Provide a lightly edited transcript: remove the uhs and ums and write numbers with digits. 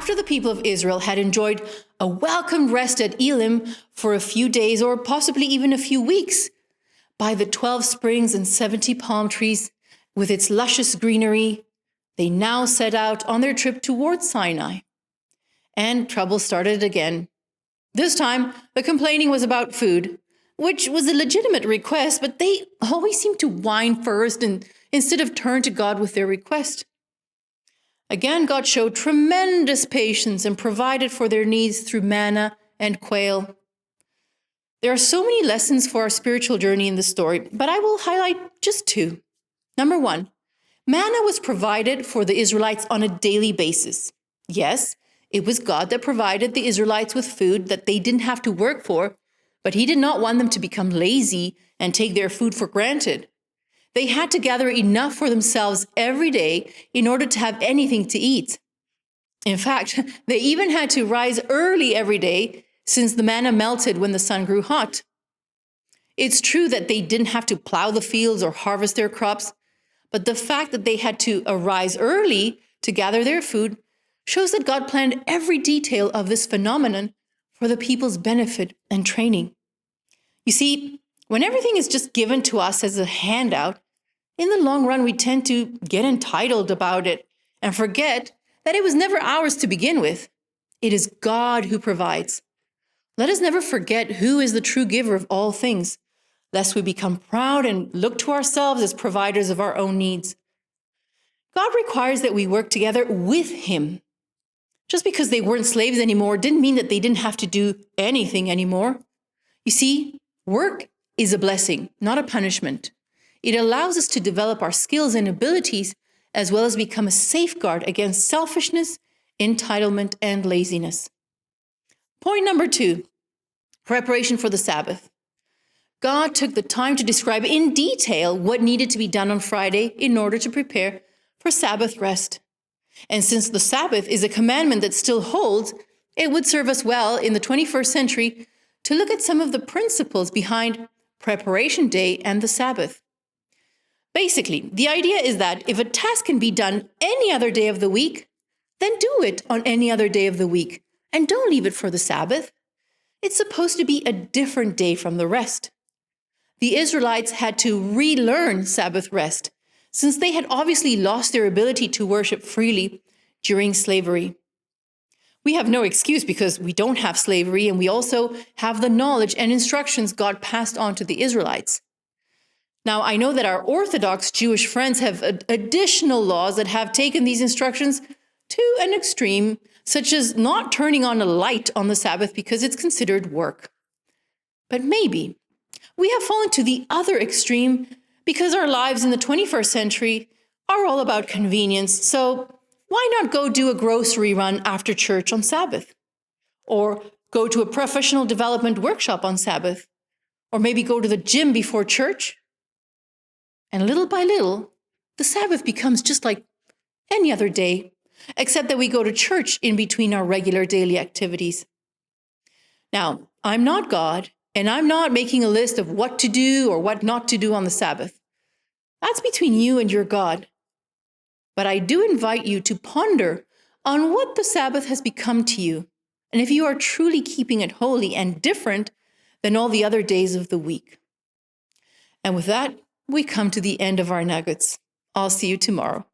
after the people of Israel had enjoyed a welcome rest at Elim for a few days or possibly even a few weeks, by the 12 springs and 70 palm trees with its luscious greenery, they now set out on their trip towards Sinai. And trouble started again. This time, the complaining was about food, which was a legitimate request, but they always seemed to whine first and instead of turn to God with their request. Again, God showed tremendous patience and provided for their needs through manna and quail. There are so many lessons for our spiritual journey in this story, but I will highlight just two. Number one, manna was provided for the Israelites on a daily basis. Yes, it was God that provided the Israelites with food that they didn't have to work for, but he did not want them to become lazy and take their food for granted. They had to gather enough for themselves every day in order to have anything to eat. In fact, they even had to rise early every day since the manna melted when the sun grew hot. It's true that they didn't have to plow the fields or harvest their crops, but the fact that they had to arise early to gather their food shows that God planned every detail of this phenomenon for the people's benefit and training. You see, when everything is just given to us as a handout, in the long run, we tend to get entitled about it and forget that it was never ours to begin with. It is God who provides. Let us never forget who is the true giver of all things, lest we become proud and look to ourselves as providers of our own needs. God requires that we work together with him. Just because they weren't slaves anymore didn't mean that they didn't have to do anything anymore. You see, work is a blessing, not a punishment. It allows us to develop our skills and abilities, as well as become a safeguard against selfishness, entitlement, and laziness. Point number two, preparation for the Sabbath. God took the time to describe in detail what needed to be done on Friday in order to prepare for Sabbath rest. And since the Sabbath is a commandment that still holds, it would serve us well in the 21st century to look at some of the principles behind preparation day and the Sabbath. Basically, the idea is that if a task can be done any other day of the week, then do it on any other day of the week, and don't leave it for the Sabbath. It's supposed to be a different day from the rest. The Israelites had to relearn Sabbath rest, since they had obviously lost their ability to worship freely during slavery. We have no excuse because we don't have slavery, and we also have the knowledge and instructions God passed on to the Israelites. Now, I know that our Orthodox Jewish friends have additional laws that have taken these instructions to an extreme, such as not turning on a light on the Sabbath because it's considered work. But maybe we have fallen to the other extreme because our lives in the 21st century are all about convenience. So why not go do a grocery run after church on Sabbath? Or go to a professional development workshop on Sabbath? Or maybe go to the gym before church? And little by little, the Sabbath becomes just like any other day, except that we go to church in between our regular daily activities. Now, I'm not God, and I'm not making a list of what to do or what not to do on the Sabbath. That's between you and your God. But I do invite you to ponder on what the Sabbath has become to you, and if you are truly keeping it holy and different than all the other days of the week. And with that, we come to the end of our nuggets. I'll see you tomorrow.